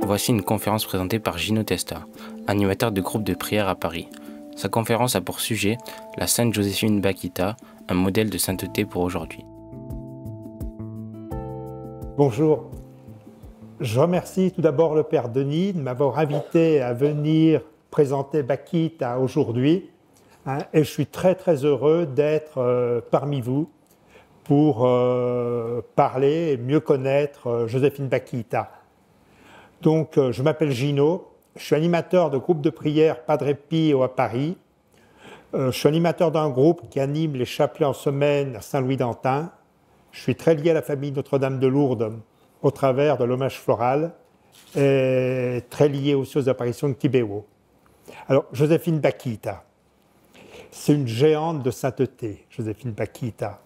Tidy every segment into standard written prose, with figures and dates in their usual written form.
Voici une conférence présentée par Gino Testa, animateur de groupe de prière à Paris. Sa conférence a pour sujet la Sainte Joséphine Bakhita, un modèle de sainteté pour aujourd'hui. Bonjour. Je remercie tout d'abord le Père Denis de m'avoir invité à venir présenter Bakhita aujourd'hui. Et je suis très heureux d'être parmi vous pour parler et mieux connaître Joséphine Bakhita. Donc, je m'appelle Gino, je suis animateur de groupe de prière Padre Pio à Paris. Je suis animateur d'un groupe qui anime les chapelets en semaine à Saint-Louis-d'Antin. Je suis très lié à la famille Notre-Dame de Lourdes au travers de l'hommage floral et très lié aussi aux apparitions de Tibéo. Alors, Joséphine Bakhita, c'est une géante de sainteté, Joséphine Bakhita.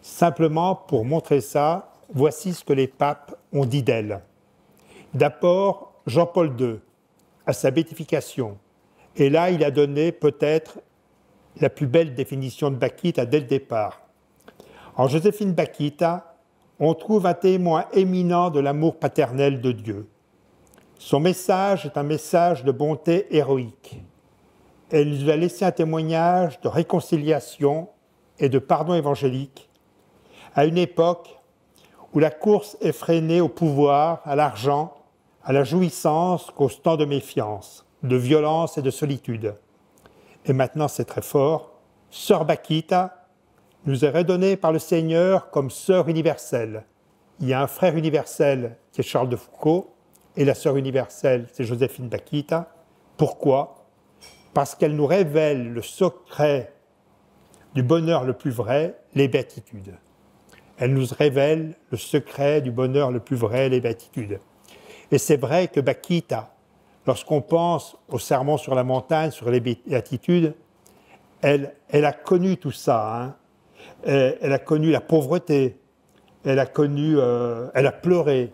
Simplement, pour montrer ça, voici ce que les papes ont dit d'elle. D'abord, Jean-Paul II, à sa béatification. Et là, il a donné peut-être la plus belle définition de Bakhita dès le départ. En Joséphine Bakhita, on trouve un témoin éminent de l'amour paternel de Dieu. Son message est un message de bonté héroïque. Elle nous a laissé un témoignage de réconciliation et de pardon évangélique à une époque où la course effrénée au pouvoir, à l'argent, à la jouissance cause tant de méfiance, de violence et de solitude. Et maintenant, c'est très fort, Sœur Bakhita nous est redonnée par le Seigneur comme sœur universelle. Il y a un frère universel qui est Charles de Foucault, et la sœur universelle, c'est Joséphine Bakhita. Pourquoi ? Parce qu'elle nous révèle le secret du bonheur le plus vrai, les béatitudes. Elle nous révèle le secret du bonheur le plus vrai, les béatitudes. Et c'est vrai que Bakhita, lorsqu'on pense au sermon sur la montagne, sur les béatitudes, elle a connu tout ça. Elle a connu la pauvreté, elle a pleuré,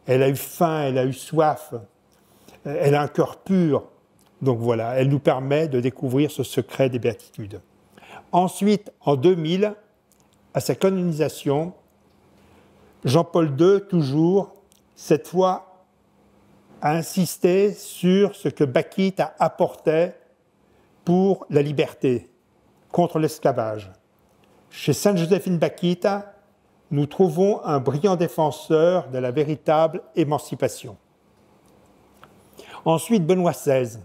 elle a eu faim, elle a eu soif, elle a un cœur pur. Donc voilà, elle nous permet de découvrir ce secret des béatitudes. Ensuite, en 2000, à sa canonisation, Jean-Paul II, toujours, cette fois, a insisté sur ce que Bakhita apportait pour la liberté, contre l'esclavage. Chez Sainte Joséphine Bakhita, nous trouvons un brillant défenseur de la véritable émancipation. Ensuite, Benoît XVI,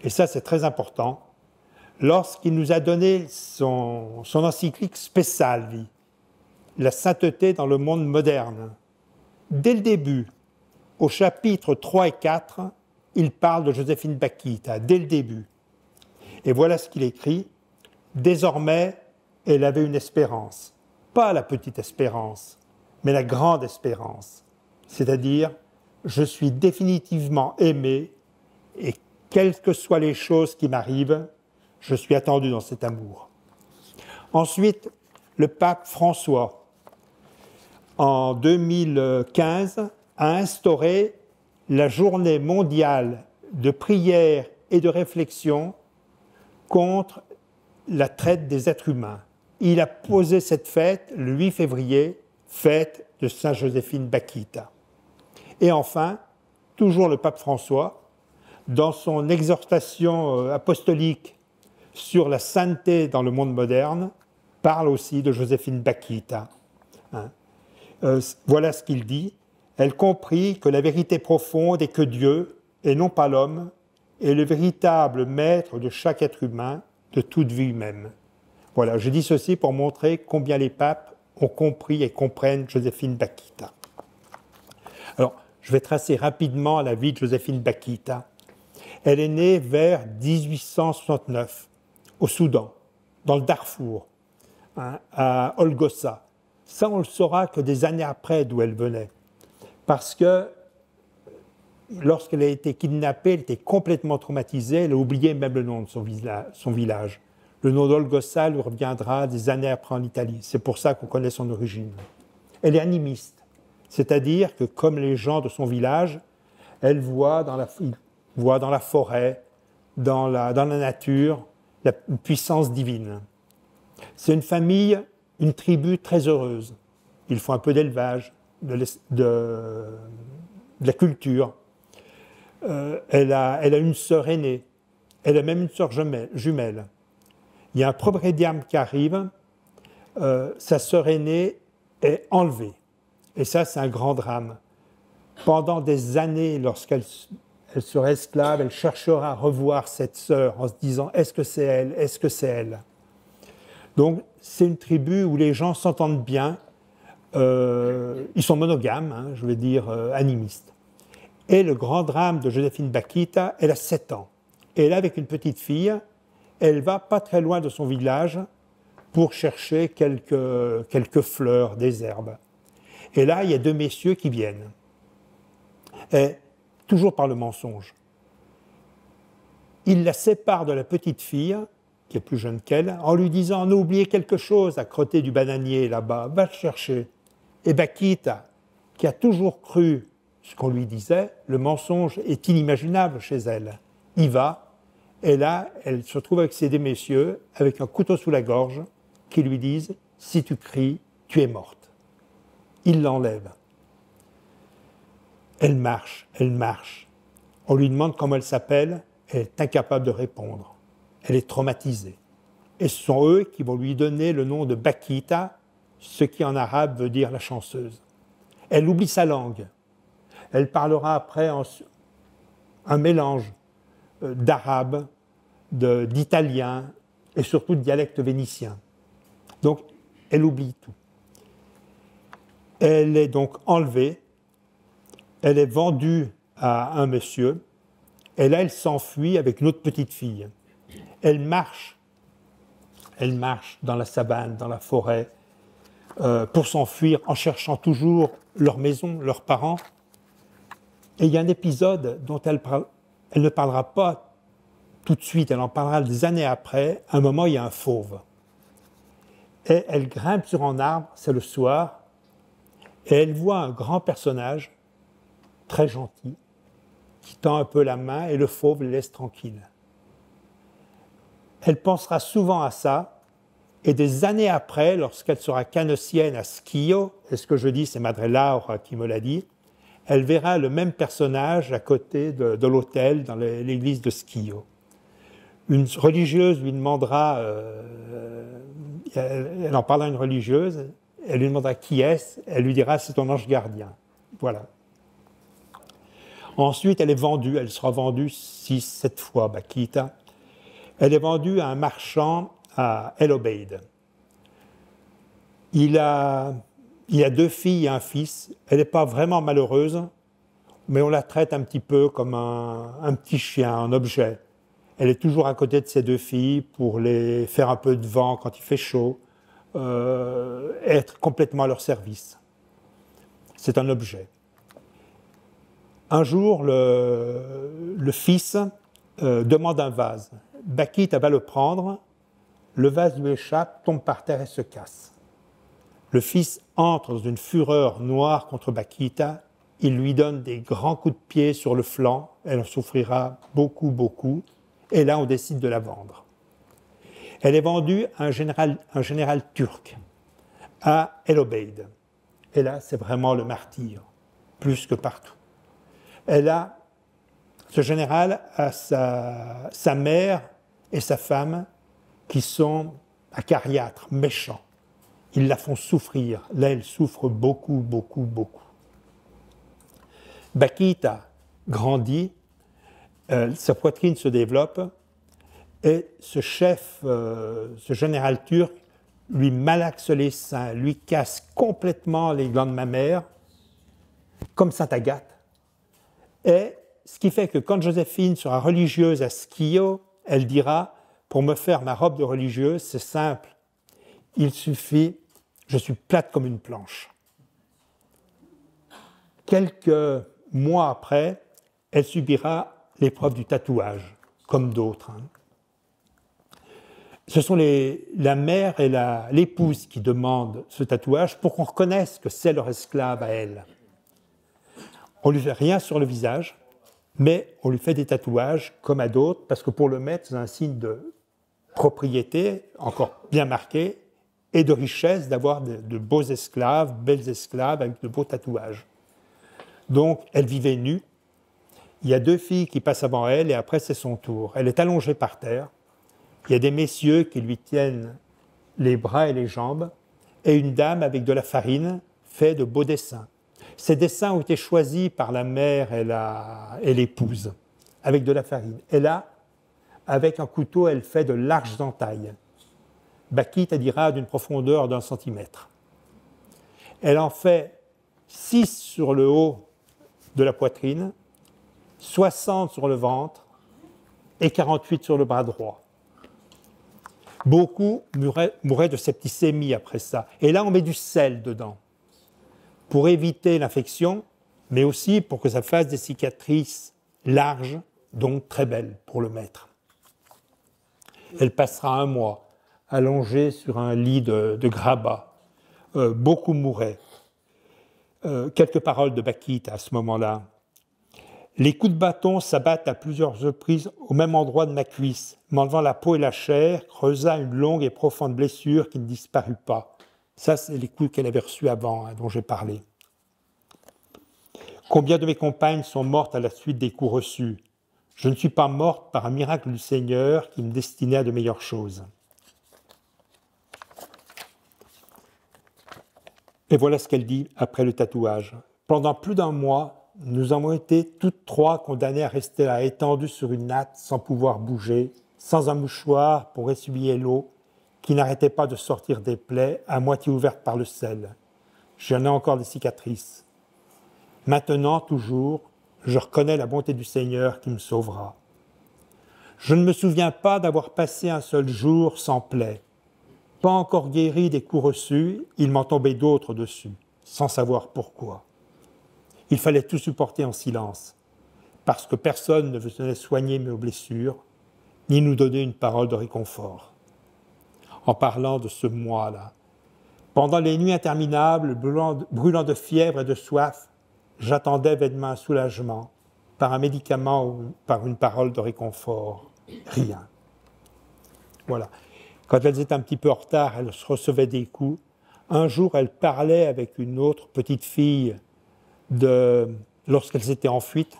et ça c'est très important, lorsqu'il nous a donné son encyclique Spes-Salvi, la sainteté dans le monde moderne. Dès le début, au chapitre 3 et 4, il parle de Joséphine Bakhita, dès le début. Et voilà ce qu'il écrit. Désormais, elle avait une espérance. Pas la petite espérance, mais la grande espérance. C'est-à-dire, je suis définitivement aimé et quelles que soient les choses qui m'arrivent, je suis attendu dans cet amour. Ensuite, le pape François, en 2015, a instauré la journée mondiale de prière et de réflexion contre la traite des êtres humains. Il a posé cette fête le 8 février, fête de Sainte Joséphine Bakhita. Et enfin, toujours le pape François, dans son exhortation apostolique sur la sainteté dans le monde moderne, parle aussi de Joséphine Bakhita. Voilà ce qu'il dit. Elle comprit que la vérité profonde est que Dieu, et non pas l'homme, est le véritable maître de chaque être humain, de toute vie humaine. Voilà, je dis ceci pour montrer combien les papes ont compris et comprennent Joséphine Bakhita. Alors, je vais tracer rapidement la vie de Joséphine Bakhita. Elle est née vers 1869, au Soudan, dans le Darfour, à Olgossa. Ça, on le saura que des années après d'où elle venait. Parce que lorsqu'elle a été kidnappée, elle était complètement traumatisée, elle a oublié même le nom de son village. Le nom d'Olgossa lui reviendra des années après en Italie. C'est pour ça qu'on connaît son origine. Elle est animiste, c'est-à-dire que comme les gens de son village, elle voit dans la forêt, dans la nature, la puissance divine. C'est une famille, une tribu très heureuse. Ils font un peu d'élevage, de la culture. elle a une sœur aînée, elle a même une sœur jumelle. Il y a un propriétaire qui arrive, sa sœur aînée est enlevée. Et ça, c'est un grand drame. Pendant des années, lorsqu'elle sera esclave, elle cherchera à revoir cette sœur en se disant « Est-ce que c'est elle? Est-ce que c'est elle ?» Donc, c'est une tribu où les gens s'entendent bien. Ils sont monogames, hein, je veux dire animistes. Et le grand drame de Joséphine Bakhita, elle a 7 ans. Et là, avec une petite fille, elle va pas très loin de son village pour chercher quelques fleurs, des herbes. Et là, il y a 2 messieurs qui viennent. Et toujours par le mensonge. Ils la séparent de la petite fille, qui est plus jeune qu'elle, en lui disant « On a oublié quelque chose à côté du bananier là-bas, va le chercher ». Et Bakhita, qui a toujours cru ce qu'on lui disait, le mensonge est inimaginable chez elle. Il va, et là, elle se retrouve avec ces 2 messieurs, avec un couteau sous la gorge, qui lui disent « Si tu cries, tu es morte ». Il l'enlève. Elle marche, elle marche. On lui demande comment elle s'appelle, elle est incapable de répondre. Elle est traumatisée. Et ce sont eux qui vont lui donner le nom de Bakhita, ce qui en arabe veut dire la chanceuse. Elle oublie sa langue. Elle parlera après un mélange d'arabe, d'italien et surtout de dialecte vénitien. Donc, elle oublie tout. Elle est donc enlevée, elle est vendue à un monsieur, et là, elle s'enfuit avec une autre petite fille. Elle marche dans la savane, dans la forêt, pour s'enfuir en cherchant toujours leur maison, leurs parents. Et il y a un épisode dont elle ne parlera pas tout de suite, elle en parlera des années après. À un moment, il y a un fauve. Et elle grimpe sur un arbre, c'est le soir, et elle voit un grand personnage, très gentil, qui tend un peu la main, et le fauve le laisse tranquille. Elle pensera souvent à ça, et des années après, lorsqu'elle sera canossienne à Schio, et ce que je dis, c'est Madre Laura qui me l'a dit, elle verra le même personnage à côté de l'autel dans l'église de Schio. Une religieuse lui demandera, elle en parlera à une religieuse, elle lui demandera qui est-ce, elle lui dira c'est ton ange gardien. Voilà. Ensuite, elle est vendue, elle sera vendue 6-7 fois, Bakhita. Elle est vendue à un marchand à El Obeid. Il a 2 filles et un fils. Elle n'est pas vraiment malheureuse, mais on la traite un petit peu comme un petit chien, un objet. Elle est toujours à côté de ses 2 filles pour les faire un peu de vent quand il fait chaud, être complètement à leur service. C'est un objet. Un jour, le fils demande un vase. Bakhita va le prendre, le vase lui échappe, tombe par terre et se casse. Le fils entre dans une fureur noire contre Bakhita, il lui donne des grands coups de pied sur le flanc, elle en souffrira beaucoup, beaucoup, et là on décide de la vendre. Elle est vendue à un général turc, à El Obeid. Et là, c'est vraiment le martyre, plus que partout. Ce général a sa mère et sa femme qui sont acariâtres, méchants. Ils la font souffrir. Là, elle souffre beaucoup, beaucoup, beaucoup. Bakhita grandit, sa poitrine se développe, et ce chef, ce général turc, lui malaxe les seins, lui casse complètement les glandes mammaires, comme Sainte Agathe. Et ce qui fait que quand Joséphine sera religieuse à Schio, elle dira « Pour me faire ma robe de religieuse, c'est simple, il suffit, je suis plate comme une planche. » Quelques mois après, elle subira l'épreuve du tatouage, comme d'autres. Ce sont la mère et l'épouse qui demandent ce tatouage pour qu'on reconnaisse que c'est leur esclave à elle. On ne lui fait rien sur le visage, mais on lui fait des tatouages comme à d'autres, parce que pour le mettre, c'est un signe de propriété, encore bien marqué, et de richesse d'avoir de beaux esclaves, belles esclaves avec de beaux tatouages. Donc, elle vivait nue. il y a 2 filles qui passent avant elle et après c'est son tour. Elle est allongée par terre. Il y a des messieurs qui lui tiennent les bras et les jambes et une dame avec de la farine fait de beaux dessins. Ces dessins ont été choisis par la mère et l'épouse avec de la farine. Et là, avec un couteau, elle fait de larges entailles. Bakita dira d'une profondeur d'1 centimètre. Elle en fait 6 sur le haut de la poitrine, 60 sur le ventre et 48 sur le bras droit. Beaucoup mouraient de septicémie après ça. Et là, on met du sel dedans pour éviter l'infection, mais aussi pour que ça fasse des cicatrices larges, donc très belles pour le maître. Elle passera 1 mois allongée sur un lit de grabat. Beaucoup mouraient. Quelques paroles de Bakita à ce moment-là. Les coups de bâton s'abattent à plusieurs reprises au même endroit de ma cuisse, m'enlevant la peau et la chair, creusa une longue et profonde blessure qui ne disparut pas. Ça, c'est les coups qu'elle avait reçus avant, dont j'ai parlé. Combien de mes compagnes sont mortes à la suite des coups reçus? Je ne suis pas morte par un miracle du Seigneur qui me destinait à de meilleures choses. Et voilà ce qu'elle dit après le tatouage. Pendant plus d'1 mois, nous avons été toutes 3 condamnées à rester là, étendues sur une natte, sans pouvoir bouger, sans un mouchoir pour essuyer l'eau, qui n'arrêtait pas de sortir des plaies, à moitié ouvertes par le sel. J'en ai encore des cicatrices. Maintenant, toujours, je reconnais la bonté du Seigneur qui me sauvera. Je ne me souviens pas d'avoir passé un seul jour sans plaie. Pas encore guéri des coups reçus, il m'en tombait d'autres dessus, sans savoir pourquoi. Il fallait tout supporter en silence, parce que personne ne venait soigner mes blessures, ni nous donner une parole de réconfort. En parlant de ce mois-là, pendant les nuits interminables, brûlant de fièvre et de soif, j'attendais vainement un soulagement, par un médicament ou par une parole de réconfort. Rien. Voilà. Quand elles étaient un petit peu en retard, elles recevaient des coups. Un jour, elle parlait avec une autre petite fille lorsqu'elle s'était en fuite.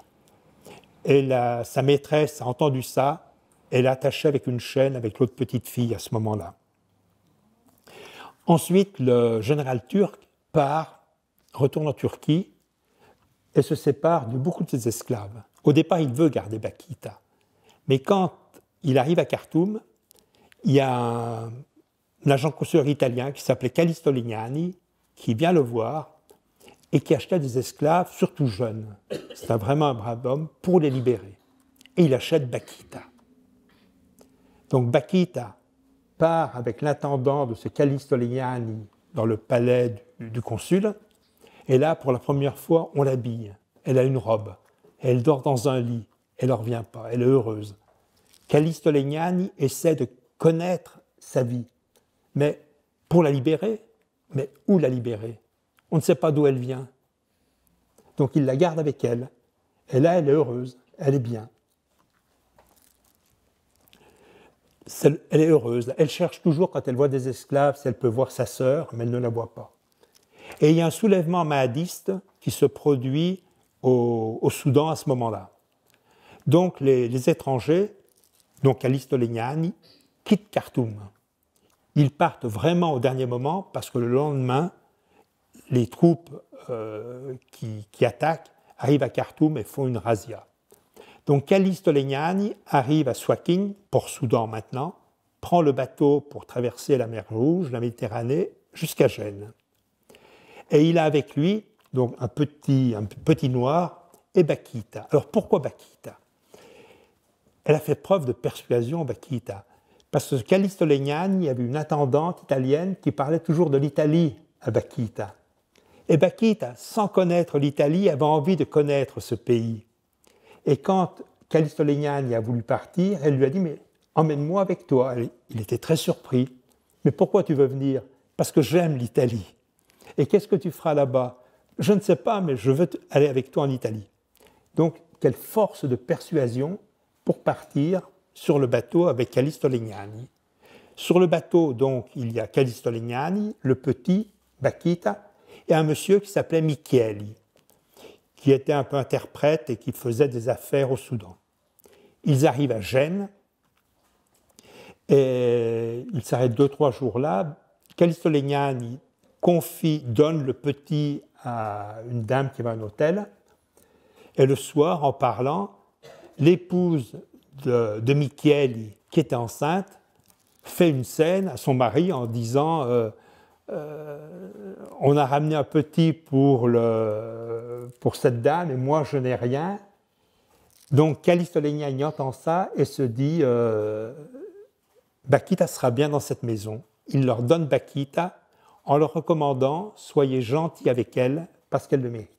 Et sa maîtresse a entendu ça. Elle l'attachait avec une chaîne avec l'autre petite fille à ce moment-là. Ensuite, le général turc retourne en Turquie et se sépare de beaucoup de ses esclaves. Au départ, il veut garder Bakita. Mais quand il arrive à Khartoum, il y a un agent consulaire italien qui s'appelait Callisto Legnani qui vient le voir et qui achetait des esclaves, surtout jeunes. C'était vraiment un brave homme pour les libérer. Et il achète Bakita. Donc Bakita part avec l'intendant de ce Callisto Legnani dans le palais du consul. Et là, pour la première fois, on l'habille. Elle a une robe. Elle dort dans un lit. Elle ne revient pas. Elle est heureuse. Callisto Legnani essaie de connaître sa vie. Mais pour la libérer, mais où la libérer? On ne sait pas d'où elle vient. Donc il la garde avec elle. Et là, elle est heureuse. Elle est bien. Elle est heureuse. Elle cherche toujours, quand elle voit des esclaves, si elle peut voir sa sœur, mais elle ne la voit pas. Et il y a un soulèvement mahadiste qui se produit au Soudan à ce moment-là. Donc les étrangers, donc Callisto Legnani, quittent Khartoum. Ils partent vraiment au dernier moment parce que le lendemain, les troupes qui attaquent arrivent à Khartoum et font une razzia. Donc Callisto Legnani arrive à Suakin, port Soudan maintenant, prend le bateau pour traverser la mer Rouge, la Méditerranée, jusqu'à Gênes. Et il a avec lui donc un petit noir et Bakita. Alors pourquoi Bakita? Elle a fait preuve de persuasion, Bakita, parce que Callisto Legnani avait une intendante italienne qui parlait toujours de l'Italie à Bakita. Et Bakita, sans connaître l'Italie, avait envie de connaître ce pays. Et quand Callisto Legnani a voulu partir, elle lui a dit « Mais emmène-moi avec toi ». Il était très surpris. « Mais pourquoi tu veux venir ?»« Parce que j'aime l'Italie. » « Et qu'est-ce que tu feras là-bas ?»« Je ne sais pas, mais je veux aller avec toi en Italie. » Donc, quelle force de persuasion pour partir sur le bateau avec Callisto Legnani. Sur le bateau, donc, il y a Callisto Legnani, le petit, Bakita, et un monsieur qui s'appelait Micheli, qui était un peu interprète et qui faisait des affaires au Soudan. Ils arrivent à Gênes et ils s'arrêtent 2-3 jours là. Callisto Legnani donne le petit à une dame qui va à un hôtel. Et le soir, en parlant, l'épouse de Micheli, qui était enceinte, fait une scène à son mari en disant on a ramené un petit pour cette dame et moi je n'ai rien. Donc Callisto Legnani entend ça et se dit Bakita sera bien dans cette maison. Il leur donne Bakita en leur recommandant soyez gentils avec elle parce qu'elle le mérite.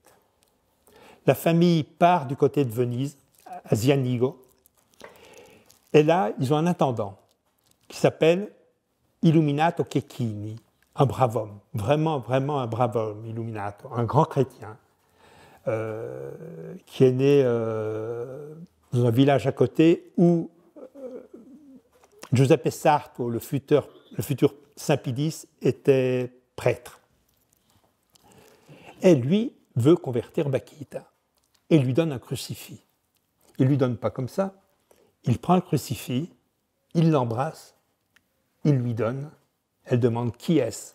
La famille part du côté de Venise, à Zianigo, et là, ils ont un intendant qui s'appelle Illuminato Checchini, un brave homme, vraiment un brave homme, Illuminato, un grand chrétien, qui est né dans un village à côté où Giuseppe Sarto, le futur Saint Pidis, était prêtre. Et lui veut convertir Bakita et lui donne un crucifix. Il ne lui donne pas comme ça, il prend le crucifix, il l'embrasse, il lui donne, elle demande qui est-ce ?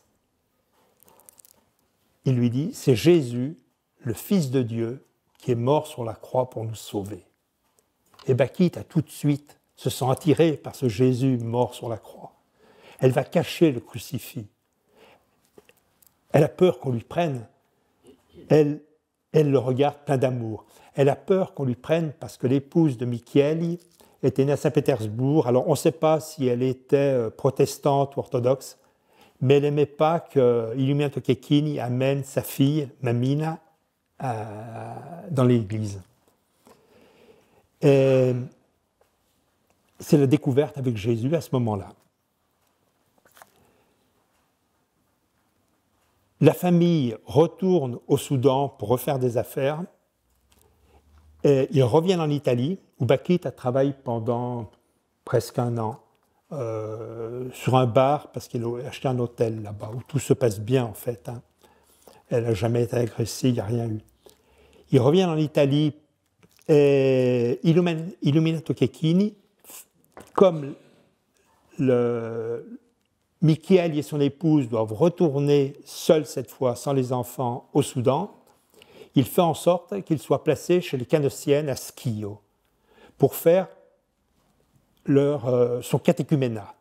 Il lui dit c'est Jésus, le Fils de Dieu, qui est mort sur la croix pour nous sauver. Et Bakita tout de suite se sent attirée par ce Jésus mort sur la croix. Elle va cacher le crucifix. Elle a peur qu'on lui prenne. Elle le regarde plein d'amour. Elle a peur qu'on lui prenne parce que l'épouse de Micheli était née à Saint-Pétersbourg. Alors on ne sait pas si elle était protestante ou orthodoxe, mais elle n'aimait pas que Illuminato Checchini amène sa fille, Mamina, dans l'église. Et c'est la découverte avec Jésus à ce moment-là. La famille retourne au Soudan pour refaire des affaires. Et ils reviennent en Italie, où Bakita travaille pendant presque 1 an sur un bar, parce qu'il a acheté un hôtel là-bas, où tout se passe bien en fait. Hein. Elle n'a jamais été agressée, il n'y a rien eu. Ils reviennent en Italie et Illuminato Checchini, comme Micheli et son épouse doivent retourner seuls cette fois, sans les enfants, au Soudan, il fait en sorte qu'ils soient placés chez les Canossiennes à Schio pour faire son catéchuménat.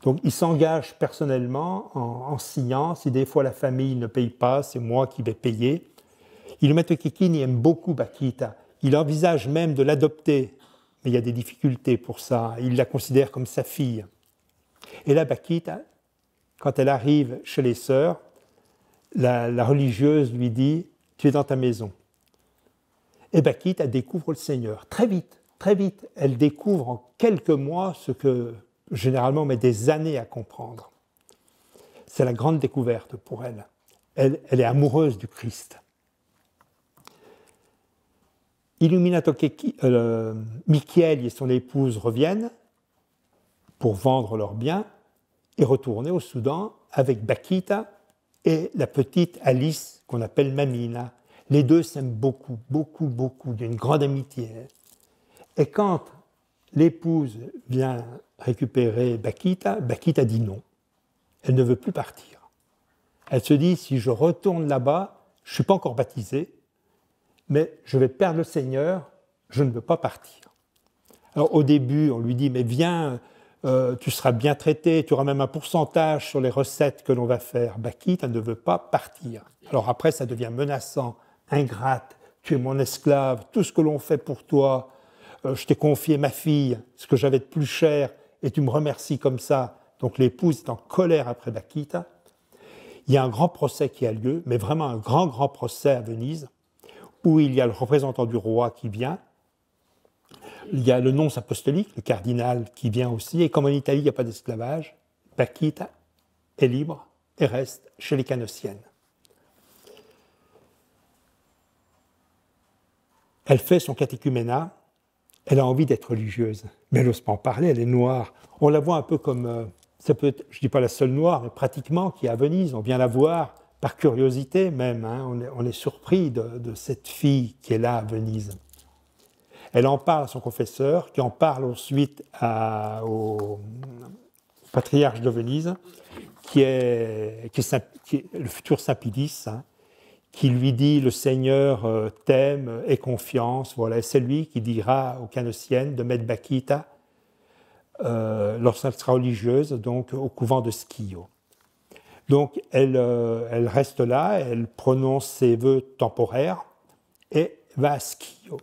Donc il s'engage personnellement en signant, si des fois la famille ne paye pas, c'est moi qui vais payer. Illuminato Checchini aime beaucoup Bakita. Il envisage même de l'adopter, mais il y a des difficultés pour ça. Il la considère comme sa fille. Et là, Bakita, quand elle arrive chez les sœurs, la religieuse lui dit « Tu es dans ta maison ». Et Bakita découvre le Seigneur. Très vite, elle découvre en quelques mois ce que généralement on met des années à comprendre. C'est la grande découverte pour elle. Elle est amoureuse du Christ. Illuminato Micheli et son épouse reviennent pour vendre leurs biens et retourner au Soudan avec Bakita et la petite Alice qu'on appelle Mamina. Les deux s'aiment beaucoup. Il y a une grande amitié. Et quand l'épouse vient récupérer Bakita, Bakita dit non. Elle ne veut plus partir. Elle se dit, si je retourne là-bas, je ne suis pas encore baptisée, mais je vais perdre le Seigneur, je ne veux pas partir. Alors au début, on lui dit, mais viens, tu seras bien traité, tu auras même un pourcentage sur les recettes que l'on va faire. Bakita ne veut pas partir. Alors après, ça devient menaçant, ingrate, tu es mon esclave, tout ce que l'on fait pour toi, je t'ai confié ma fille, ce que j'avais de plus cher, et tu me remercies comme ça. Donc l'épouse est en colère après Bakita. Il y a un grand procès qui a lieu, mais vraiment un grand procès à Venise, où il y a le représentant du roi qui vient, il y a le nonce apostolique, le cardinal qui vient aussi, et comme en Italie il n'y a pas d'esclavage, Bakita est libre et reste chez les Canossiennes. Elle fait son catéchuménat, elle a envie d'être religieuse, mais elle n'ose pas en parler, elle est noire. On la voit un peu comme, ça peut être, je ne dis pas la seule noire, mais pratiquement, qui est à Venise, on vient la voir par curiosité même, hein, on est surpris de cette fille qui est là à Venise. Elle en parle à son confesseur, qui en parle ensuite au patriarche de Venise, qui est le futur Saint Pidis, hein, qui lui dit « Le Seigneur t'aime, aie confiance ». Voilà, c'est lui qui dira aux Canossiennes de mettre Bakita, lorsqu'elle sera religieuse, donc au couvent de Schio. Donc elle reste là, elle prononce ses vœux temporaires et va à Schio.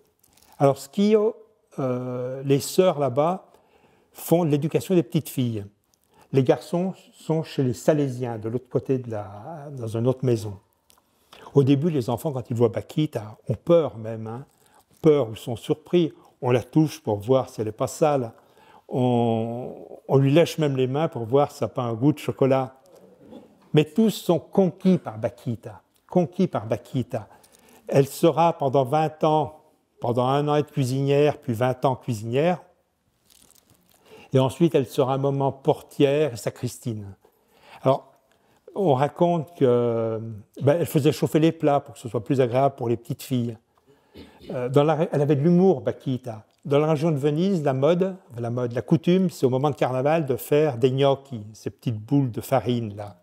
Alors Schio, les sœurs là-bas font de l'éducation des petites filles. Les garçons sont chez les Salésiens, de l'autre côté dans une autre maison. Au début, les enfants, quand ils voient Bakita, ont peur même, hein, peur ou sont surpris. On la touche pour voir si elle n'est pas sale. On lui lèche même les mains pour voir si ça n'a pas un goût de chocolat. Mais tous sont conquis par Bakita. Conquis par Bakita. Elle sera pendant 20 ans, pendant 1 an être cuisinière, puis 20 ans cuisinière. Et ensuite, elle sera un moment portière et sacristine. Alors, on raconte qu'elle faisait chauffer les plats pour que ce soit plus agréable pour les petites filles. Elle avait de l'humour, Bakita. Dans la région de Venise, la coutume, c'est au moment de carnaval de faire des gnocchi, ces petites boules de farine là.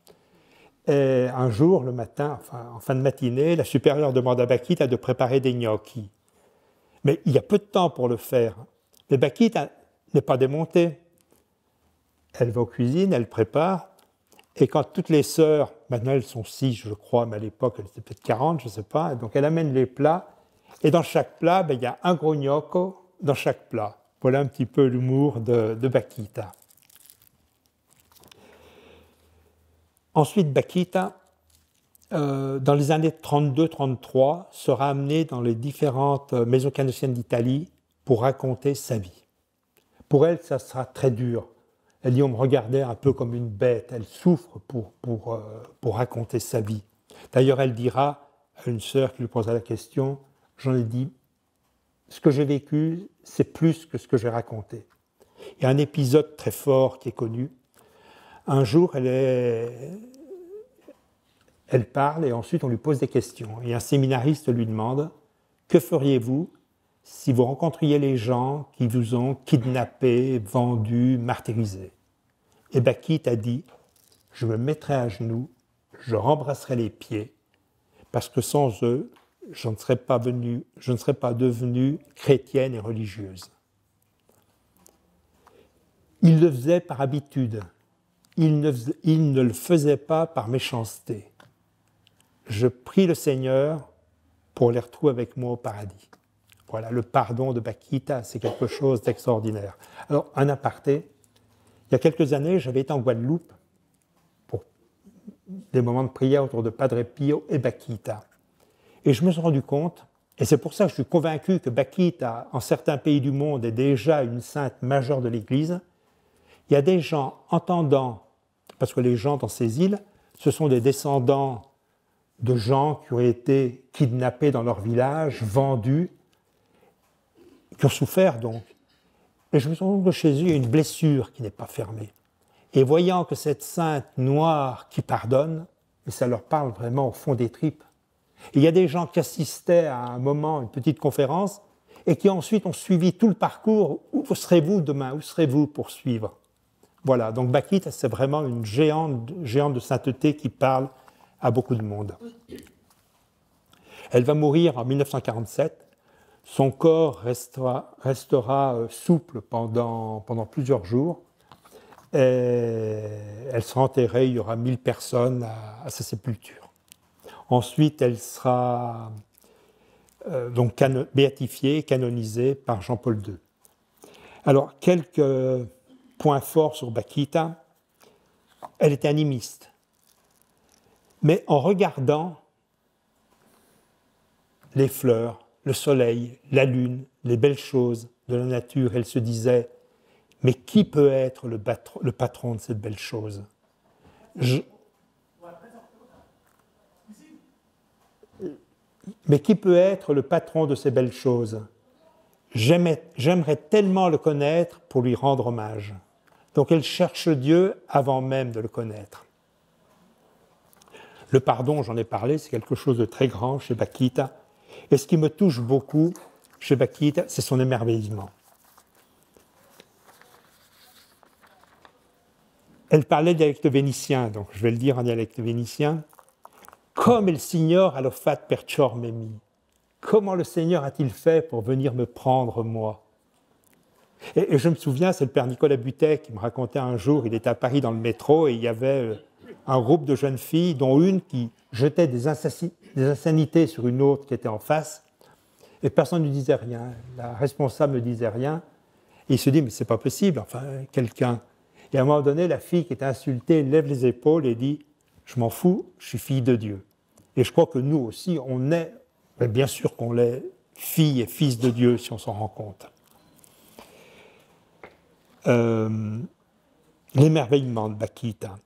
Et un jour, le matin, en fin de matinée, la supérieure demande à Bakita de préparer des gnocchi. Mais il y a peu de temps pour le faire. Mais Bakita n'est pas démontée. Elle va aux cuisines, elle prépare. Et quand toutes les sœurs, maintenant elles sont 6, je crois, mais à l'époque elles étaient peut-être 40, je ne sais pas, donc elle amène les plats, et dans chaque plat, il y a un gros gnocco dans chaque plat. Voilà un petit peu l'humour de Bakita. Ensuite, Bakita, dans les années 32-33, sera amenée dans les différentes maisons canossiennes d'Italie pour raconter sa vie. Pour elle, ça sera très dur. Elle dit, on me regardait un peu comme une bête. Elle souffre pour raconter sa vie. D'ailleurs, elle dira à une sœur qui lui posera la question, j'en ai dit, ce que j'ai vécu, c'est plus que ce que j'ai raconté. Il y a un épisode très fort qui est connu. Un jour, elle parle et ensuite on lui pose des questions. Et un séminariste lui demande, que feriez-vous si vous rencontriez les gens qui vous ont kidnappé, vendu, martyrisé? Et Bakita a dit, je me mettrai à genoux, je rembrasserai les pieds, parce que sans eux, je ne serais pas devenue chrétienne et religieuse. Il le faisait par habitude, il ne le faisait pas par méchanceté. Je prie le Seigneur pour les retrouver avec moi au paradis. Voilà, le pardon de Bakita, c'est quelque chose d'extraordinaire. Alors, un aparté, il y a quelques années, j'avais été en Guadeloupe pour des moments de prière autour de Padre Pio et Bakita. Et je me suis rendu compte, et c'est pour ça que je suis convaincu que Bakita, en certains pays du monde, est déjà une sainte majeure de l'Église. Il y a des gens entendant, parce que les gens dans ces îles, ce sont des descendants de gens qui ont été kidnappés dans leur village, vendus, qui ont souffert donc. Et je me suis rendu compte que chez eux, il y a une blessure qui n'est pas fermée. Et voyant que cette sainte noire qui pardonne, ça leur parle vraiment au fond des tripes. Et il y a des gens qui assistaient à un moment, une petite conférence, et qui ensuite ont suivi tout le parcours. Où serez-vous demain? Où serez-vous pour suivre? Voilà, donc Bakita, c'est vraiment une géante de sainteté qui parle à beaucoup de monde. Elle va mourir en 1947. Son corps restera souple pendant plusieurs jours. Et elle sera enterrée, il y aura 1000 personnes à sa sépulture. Ensuite, elle sera donc béatifiée, canonisée par Jean-Paul II. Alors, quelques points forts sur Bakita. Elle était animiste. Mais en regardant les fleurs, le soleil, la lune, les belles choses de la nature, elle se disait, mais qui peut être le patron de cette belle chose? Mais qui peut être le patron de ces belles choses? J'aimerais tellement le connaître pour lui rendre hommage. Donc elle cherche Dieu avant même de le connaître. Le pardon, j'en ai parlé, c'est quelque chose de très grand chez Bakita. Et ce qui me touche beaucoup chez Bakita, c'est son émerveillement. Elle parlait dialecte vénitien, donc je vais le dire en dialecte vénitien. Comme il signor allo fat perciò memi. Comment le Seigneur a-t-il fait pour venir me prendre, moi? Et je me souviens, c'est le père Nicolas Butet qui me racontait un jour, il était à Paris dans le métro et il y avait un groupe de jeunes filles, dont une qui jetait des insanités sur une autre qui était en face, et personne ne disait rien. La responsable ne disait rien. Et il se dit, mais c'est pas possible, enfin, quelqu'un. Et à un moment donné, la fille qui était insultée lève les épaules et dit, je m'en fous, je suis fille de Dieu. Et je crois que nous aussi, on est, bien sûr qu'on l'est, fille et fils de Dieu, si on s'en rend compte. L'émerveillement de Bakita.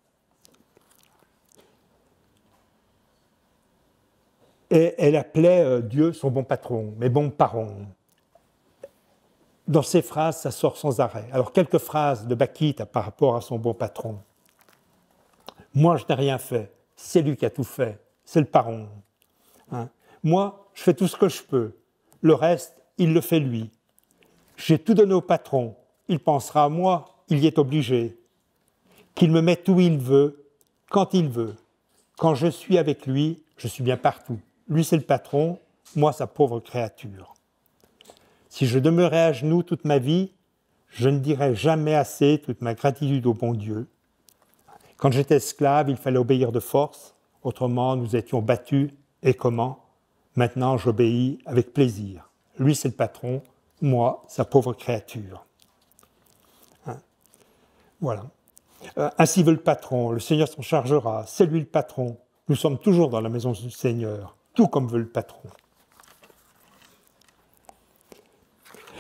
Et elle appelait Dieu son bon patron, mais bon parent. Dans ces phrases, ça sort sans arrêt. Alors, quelques phrases de Bakita par rapport à son bon patron. Moi, je n'ai rien fait. C'est lui qui a tout fait. C'est le parent. Hein? Moi, je fais tout ce que je peux. Le reste, il le fait lui. J'ai tout donné au patron. Il pensera à moi, il y est obligé. Qu'il me mette où il veut, quand il veut. Quand je suis avec lui, je suis bien partout. Lui, c'est le patron, moi, sa pauvre créature. Si je demeurais à genoux toute ma vie, je ne dirais jamais assez toute ma gratitude au bon Dieu. Quand j'étais esclave, il fallait obéir de force, autrement nous étions battus, et comment? Maintenant, j'obéis avec plaisir. Lui, c'est le patron, moi, sa pauvre créature. Hein? Voilà. Ainsi veut le patron, le Seigneur s'en chargera, c'est lui le patron. Nous sommes toujours dans la maison du Seigneur, tout comme veut le patron.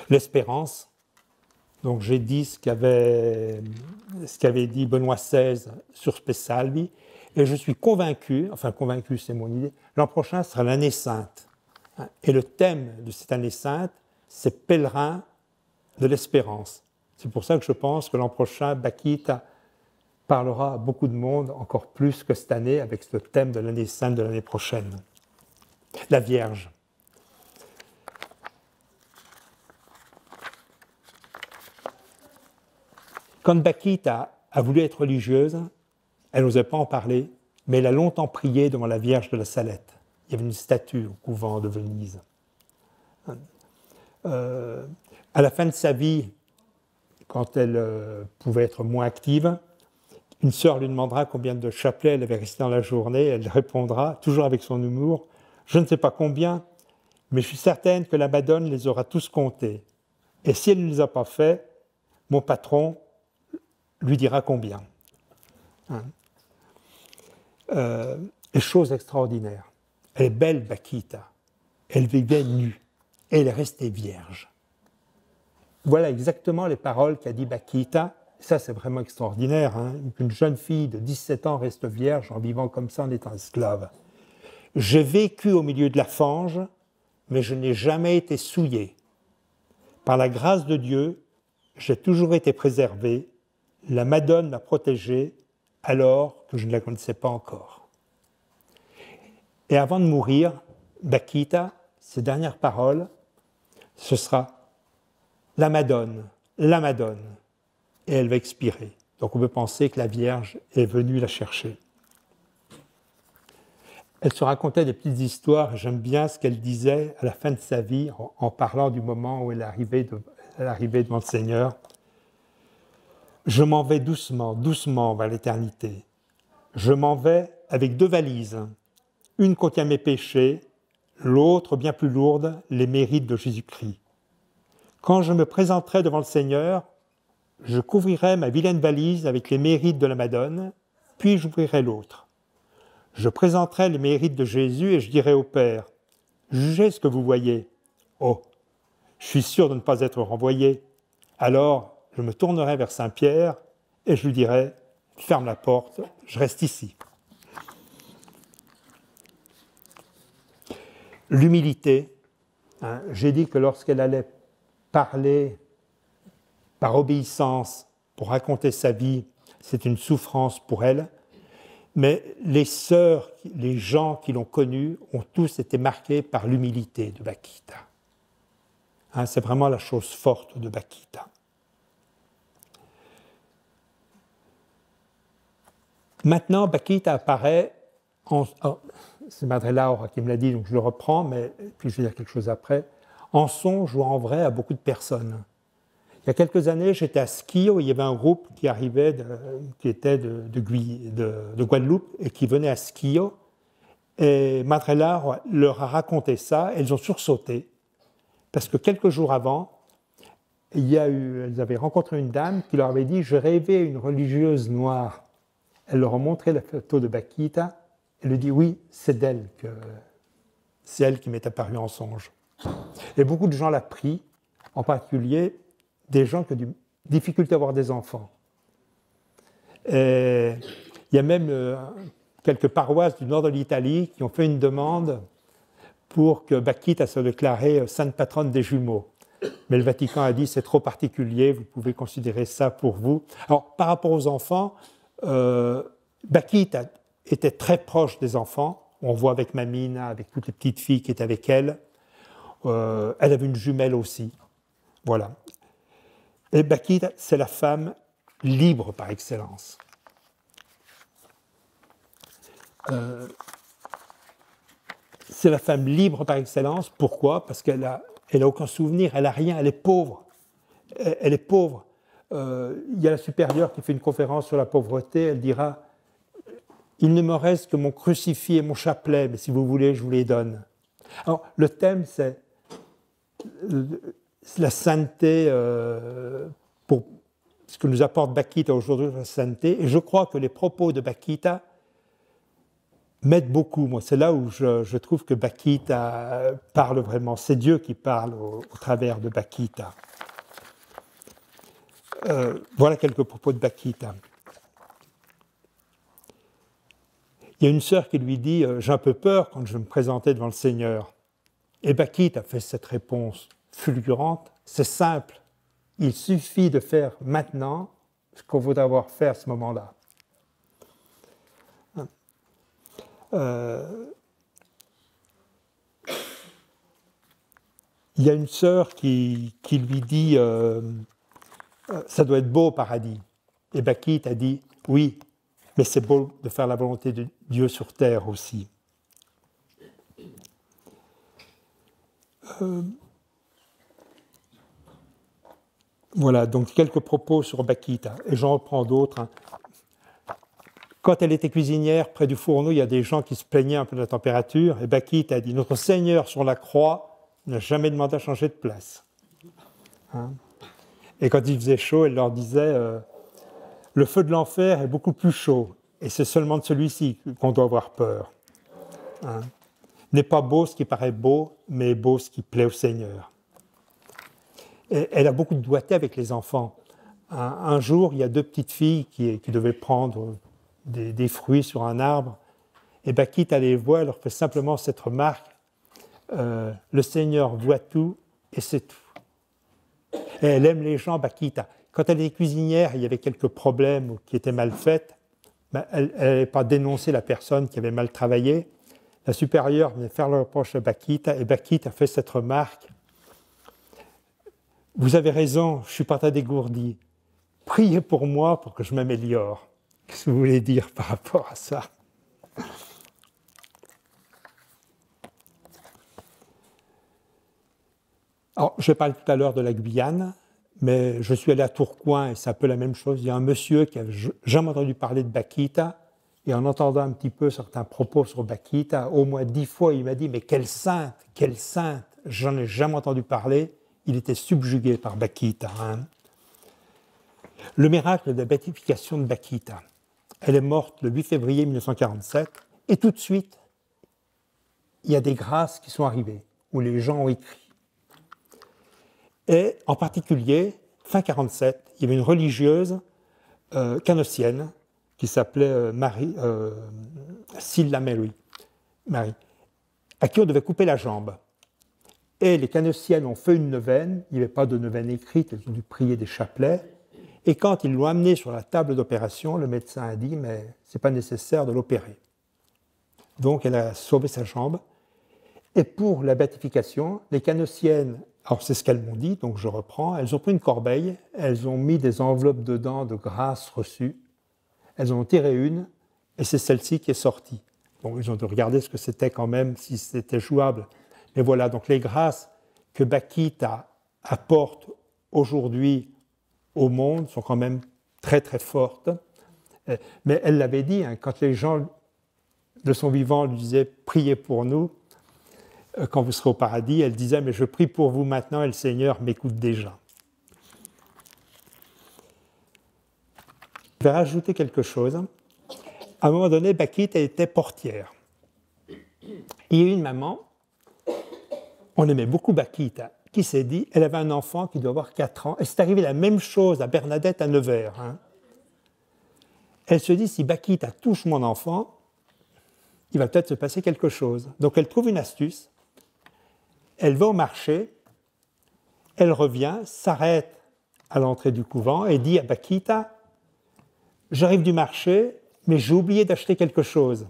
L'espérance, donc j'ai dit ce qu'avait dit Benoît XVI sur Spe Salvi, et je suis convaincu, c'est mon idée, l'an prochain sera l'année sainte. Et le thème de cette année sainte, c'est pèlerin de l'espérance. C'est pour ça que je pense que l'an prochain, Bakita parlera à beaucoup de monde, encore plus que cette année, avec ce thème de l'année sainte de l'année prochaine. La Vierge. Quand Bakita a voulu être religieuse, elle n'osait pas en parler, mais elle a longtemps prié devant la Vierge de la Salette. Il y avait une statue au couvent de Venise. À la fin de sa vie, quand elle pouvait être moins active, une sœur lui demandera combien de chapelets elle avait récité dans la journée. Elle répondra, toujours avec son humour, « Je ne sais pas combien, mais je suis certaine que la Madone les aura tous comptés. Et si elle ne les a pas faits, mon patron lui dira combien. » Et chose extraordinaire, elle est belle, Bakita. Elle vivait nue et elle est restée vierge. Voilà exactement les paroles qu'a dit Bakita. Ça, c'est vraiment extraordinaire, hein, qu'une jeune fille de 17 ans reste vierge en vivant comme ça, en étant esclave. J'ai vécu au milieu de la fange, mais je n'ai jamais été souillée. Par la grâce de Dieu, j'ai toujours été préservée. La Madone m'a protégée alors que je ne la connaissais pas encore. Et avant de mourir, Bakita, ses dernières paroles, ce sera la Madone, la Madone. Et elle va expirer. Donc on peut penser que la Vierge est venue la chercher. Elle se racontait des petites histoires, j'aime bien ce qu'elle disait à la fin de sa vie, en parlant du moment où elle arrivait devant le Seigneur. Je m'en vais doucement, doucement vers l'éternité. Je m'en vais avec 2 valises. Une contient mes péchés, l'autre, bien plus lourde, les mérites de Jésus-Christ. Quand je me présenterai devant le Seigneur, je couvrirai ma vilaine valise avec les mérites de la Madone, puis j'ouvrirai l'autre. Je présenterai les mérites de Jésus et je dirai au Père, « Jugez ce que vous voyez. Oh, je suis sûr de ne pas être renvoyé. » Alors, je me tournerai vers Saint-Pierre et je lui dirai, « Ferme la porte, je reste ici. » L'humilité, hein, j'ai dit que lorsqu'elle allait parler par obéissance pour raconter sa vie, c'est une souffrance pour elle, Mais les sœurs, les gens qui l'ont connu, ont tous été marqués par l'humilité de Bakita. Hein, c'est vraiment la chose forte de Bakita. Maintenant, Bakita apparaît, c'est Madre Laura qui me l'a dit, donc je le reprends, mais puis je vais dire quelque chose après, en songe ou en vrai à beaucoup de personnes. Il y a quelques années, j'étais à Skio, il y avait un groupe qui arrivait, qui était de Guadeloupe et qui venait à Skio. Et Madre Laura leur a raconté ça, elles ont sursauté, parce que quelques jours avant, elles avaient rencontré une dame qui leur avait dit « Je rêvais une religieuse noire ». Elle leur a montré la photo de Bakita. Elle lui dit « Oui, c'est elle qui m'est apparue en songe ». Et beaucoup de gens l'ont pris, en particulier des gens qui ont des difficultés à avoir des enfants. Et il y a même quelques paroisses du nord de l'Italie qui ont fait une demande pour que Bakita soit déclarée sainte patronne des jumeaux. Mais le Vatican a dit c'est trop particulier, vous pouvez considérer ça pour vous. Alors, par rapport aux enfants, Bakita était très proche des enfants. On voit avec Mamina, avec toutes les petites filles qui étaient avec elle. Elle avait une jumelle aussi. Voilà. Et Bakita, c'est la femme libre par excellence. C'est la femme libre par excellence. Pourquoi? Parce qu'elle n'a aucun souvenir, elle n'a rien, elle est pauvre. Elle est pauvre. Il y a la supérieure qui fait une conférence sur la pauvreté, elle dira « Il ne me reste que mon crucifix et mon chapelet, mais si vous voulez, je vous les donne. » Alors, le thème, c'est la sainteté, pour ce que nous apporte Bakita aujourd'hui, la sainteté. Et je crois que les propos de Bakita m'aident beaucoup. Moi, c'est là où je trouve que Bakita parle vraiment. C'est Dieu qui parle au travers de Bakita. Voilà quelques propos de Bakita. Il y a une sœur qui lui dit « J'ai un peu peur quand je me présentais devant le Seigneur. » Et Bakita fait cette réponse fulgurante. C'est simple. Il suffit de faire maintenant ce qu'on voudrait avoir fait à ce moment-là. Il y a une sœur qui lui dit ça doit être beau au paradis. Et Bakita a dit oui, mais c'est beau de faire la volonté de Dieu sur terre aussi. Voilà, donc quelques propos sur Bakita, et j'en reprends d'autres. Quand elle était cuisinière, près du fourneau, il y a des gens qui se plaignaient un peu de la température, et Bakita a dit « Notre Seigneur sur la croix n'a jamais demandé à changer de place. » Et quand il faisait chaud, elle leur disait le feu de l'enfer est beaucoup plus chaud, et c'est seulement de celui-ci qu'on doit avoir peur. N'est pas beau ce qui paraît beau, mais beau ce qui plaît au Seigneur. Et elle a beaucoup de doigté avec les enfants. Un jour, il y a deux petites filles qui devaient prendre des fruits sur un arbre, et Bakita les voit, elle leur fait simplement cette remarque le Seigneur voit tout, et c'est tout. Et elle aime les gens, Bakita. Quand elle est cuisinière, il y avait quelques problèmes qui étaient mal faits. Elle n'avait pas dénoncé la personne qui avait mal travaillé. La supérieure venait faire le reproche à Bakita, et Bakita fait cette remarque. Vous avez raison, je ne suis pas très dégourdi. Priez pour moi pour que je m'améliore. Qu'est-ce que vous voulez dire par rapport à ça? Alors, je parlais tout à l'heure de la Guyane, mais je suis allé à Tourcoing et c'est un peu la même chose. Il y a un monsieur qui n'avait jamais entendu parler de Bakita, et en entendant un petit peu certains propos sur Bakita, au moins 10 fois, il m'a dit « Mais quelle sainte, j'en ai jamais entendu parler. » Il était subjugué par Bakita. Le miracle de la béatification de Bakita. Elle est morte le 8 février 1947, et tout de suite, il y a des grâces qui sont arrivées, où les gens ont écrit. Et en particulier, fin 1947, il y avait une religieuse canossienne qui s'appelait Silla Mary, à qui on devait couper la jambe. Et les canossiennes ont fait une neuvaine, il n'y avait pas de neuvaine écrite, elles ont dû prier des chapelets, Et quand ils l'ont amené sur la table d'opération, le médecin a dit « mais ce n'est pas nécessaire de l'opérer ». Donc elle a sauvé sa jambe. Et pour la béatification, les canossiennes, alors c'est ce qu'elles m'ont dit, donc je reprends, elles ont pris une corbeille, elles ont mis des enveloppes dedans de grâces reçues, elles en ont tiré une, et c'est celle-ci qui est sortie. Bon, ils ont dû regarder ce que c'était quand même, si c'était jouable. Mais voilà, donc les grâces que Bakita apporte aujourd'hui au monde sont quand même très très fortes. Mais elle l'avait dit, hein, quand les gens de son vivant lui disaient « priez pour nous », quand vous serez au paradis, elle disait « mais je prie pour vous maintenant et le Seigneur m'écoute déjà ». Je vais rajouter quelque chose. À un moment donné, Bakita était portière. Il y a eu une maman, on aimait beaucoup Bakita, qui s'est dit, elle avait un enfant qui doit avoir 4 ans, et c'est arrivé la même chose à Bernadette à Nevers. Hein. Elle se dit, si Bakita touche mon enfant, il va peut-être se passer quelque chose. Donc elle trouve une astuce, elle va au marché, elle revient, s'arrête à l'entrée du couvent et dit à Bakita, j'arrive du marché, mais j'ai oublié d'acheter quelque chose.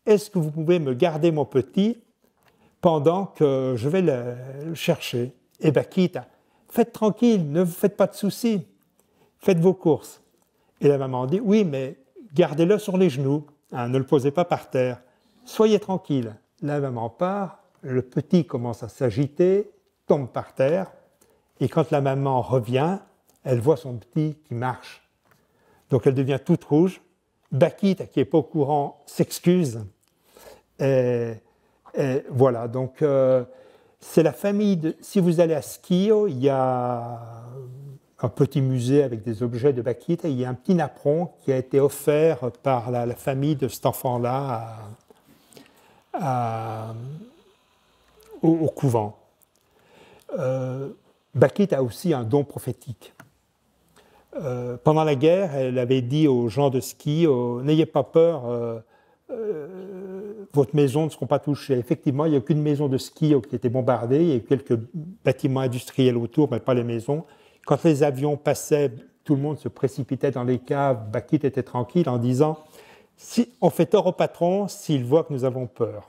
Est-ce que vous pouvez me garder mon petit pendant que je vais le chercher? Et Bakita, faites tranquille, ne vous faites pas de soucis, faites vos courses. Et la maman dit, oui, mais gardez-le sur les genoux, hein, ne le posez pas par terre, soyez tranquille. La maman part, le petit commence à s'agiter, tombe par terre, et quand la maman revient, elle voit son petit qui marche. Donc elle devient toute rouge. Bakita, qui n'est pas au courant, s'excuse. Et voilà, donc c'est la famille de... Si vous allez à Schio, il y a un petit musée avec des objets de Bakita, il y a un petit napperon qui a été offert par la famille de cet enfant-là au couvent. Bakita a aussi un don prophétique. Pendant la guerre, elle avait dit aux gens de Schio, n'ayez pas peur, votre maison ne sera pas touchée. Effectivement, il n'y a aucune maison de Schio qui était bombardée, il y a eu quelques bâtiments industriels autour, mais pas les maisons. Quand les avions passaient, tout le monde se précipitait dans les caves, Bakita était tranquille en disant si on fait tort au patron s'il voit que nous avons peur.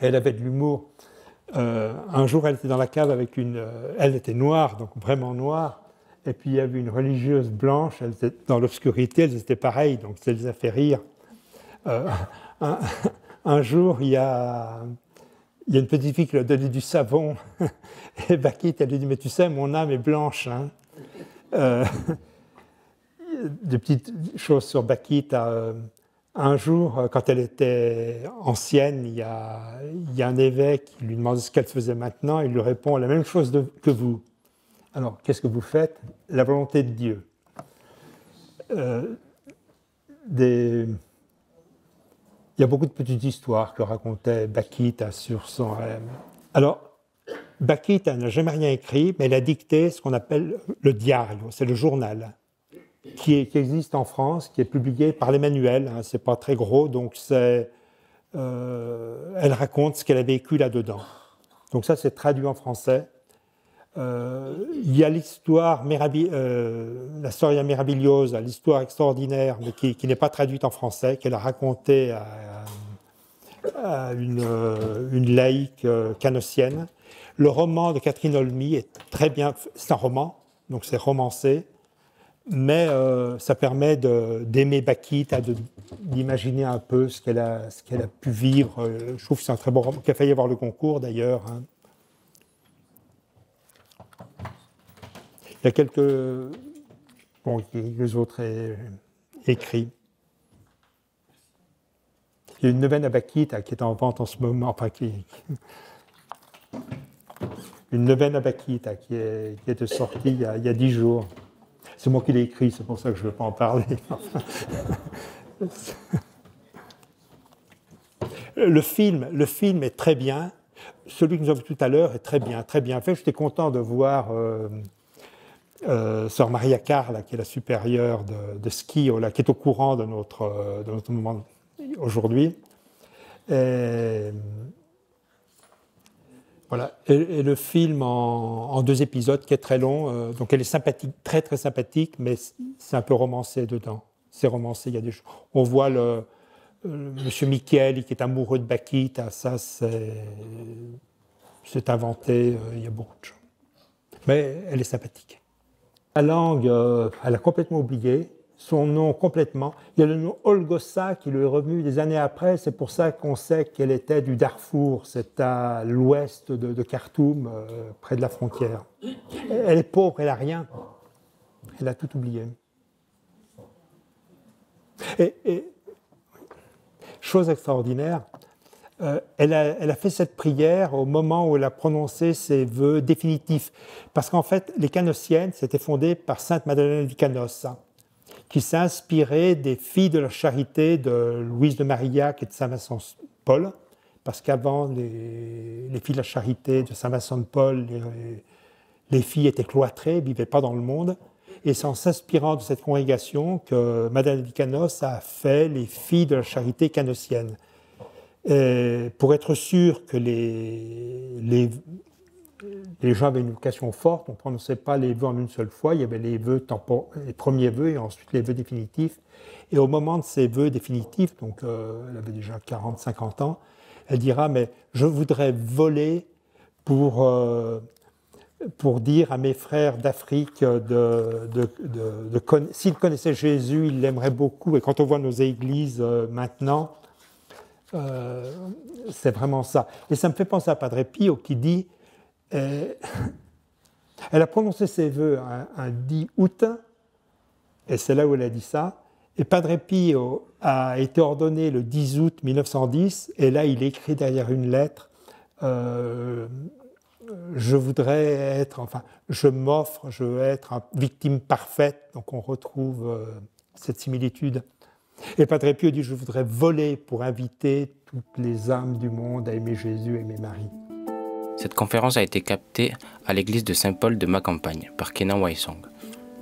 Elle avait de l'humour. Un jour, elle était dans la cave avec une... elle était noire, donc vraiment noire. Et puis il y avait une religieuse blanche, elle était dans l'obscurité, elles étaient pareilles, donc ça les a fait rire. Un jour, il y a une petite fille qui lui a donné du savon, et Bakita, elle lui dit, mais tu sais, mon âme est blanche. Hein. Des petites choses sur Bakita. Un jour, quand elle était ancienne, il y a un évêque qui lui demande ce qu'elle faisait maintenant, il lui répond la même chose que vous. Alors, qu'est-ce que vous faites? La volonté de Dieu. Il y a beaucoup de petites histoires que racontait Bakita sur son rêve. Alors, Bakita n'a jamais rien écrit, mais elle a dicté ce qu'on appelle le diario, c'est le journal, qui existe en France, qui est publié par les manuels, hein, c'est pas très gros, donc elle raconte ce qu'elle a vécu là-dedans. Donc ça, c'est traduit en français. Il y a l'histoire, la Storia Meravigliosa, l'histoire extraordinaire, mais qui n'est pas traduite en français, qu'elle a racontée à une laïque canossienne. Le roman de Catherine Olmy est très bien, c'est un roman, donc c'est romancé, mais ça permet d'aimer Bakita, d'imaginer un peu ce qu'elle a pu vivre. Je trouve que c'est un très bon roman, qui a failli avoir le concours d'ailleurs. Hein. Il y a quelques autres écrits. Il y a une neuvaine à Bakita qui est en vente en ce moment, enfin une neuvaine à Bakita qui est sortie il y a 10 jours. C'est moi qui l'ai écrit, c'est pour ça que je ne veux pas en parler. Le film est très bien. Celui que nous avons vu tout à l'heure est très bien fait. J'étais content de voir Sœur Maria Carla, qui est la supérieure de Schio, là, qui est au courant de notre moment aujourd'hui. Voilà. Et le film en 2 épisodes qui est très long, donc elle est sympathique, très très sympathique, mais c'est un peu romancé dedans. C'est romancé, il y a des choses. On voit Monsieur Michel qui est amoureux de Bakita, ça c'est inventé, il y a beaucoup de choses. Mais elle est sympathique. La langue, elle a complètement oublié son nom complètement. Il y a le nom Olgossa qui lui est revenu des années après, c'est pour ça qu'on sait qu'elle était du Darfour, c'est à l'ouest de Khartoum, près de la frontière. Elle est pauvre, elle n'a rien. Elle a tout oublié. Et chose extraordinaire, elle a fait cette prière au moment où elle a prononcé ses vœux définitifs. Parce qu'en fait, les Canossiennes, c'était fondé par Sainte Madeleine de Canos, qui s'est inspirée des filles de la charité de Louise de Marillac et de Saint-Vincent de Paul. Parce qu'avant, les filles de la charité de Saint-Vincent de Paul, les filles étaient cloîtrées, ne vivaient pas dans le monde. Et c'est en s'inspirant de cette congrégation que Madeleine de Canos a fait les filles de la charité canossienne. Et pour être sûr que les gens avaient une vocation forte, on ne prononçait pas les vœux en une seule fois, il y avait les premiers vœux et ensuite les vœux définitifs. Et au moment de ces vœux définitifs, donc elle avait déjà 40-50 ans, elle dira « mais je voudrais voler pour dire à mes frères d'Afrique s'ils connaissaient Jésus, ils l'aimeraient beaucoup. » Et quand on voit nos églises maintenant, c'est vraiment ça. Et ça me fait penser à Padre Pio qui dit, elle a prononcé ses vœux un 10 août, et c'est là où elle a dit ça, et Padre Pio a été ordonné le 10 août 1910, et là il écrit derrière une lettre, je voudrais être, enfin, je m'offre, je veux être une victime parfaite, donc on retrouve cette similitude. Et Padre Pio dit, je voudrais voler pour inviter toutes les âmes du monde à aimer Jésus, aimer Marie. Cette conférence a été captée à l'église de Saint-Paul de Macampagne par Kenan Waisong.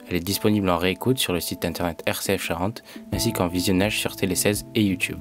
Elle est disponible en réécoute sur le site internet RCF Charente ainsi qu'en visionnage sur Télé 16 et YouTube.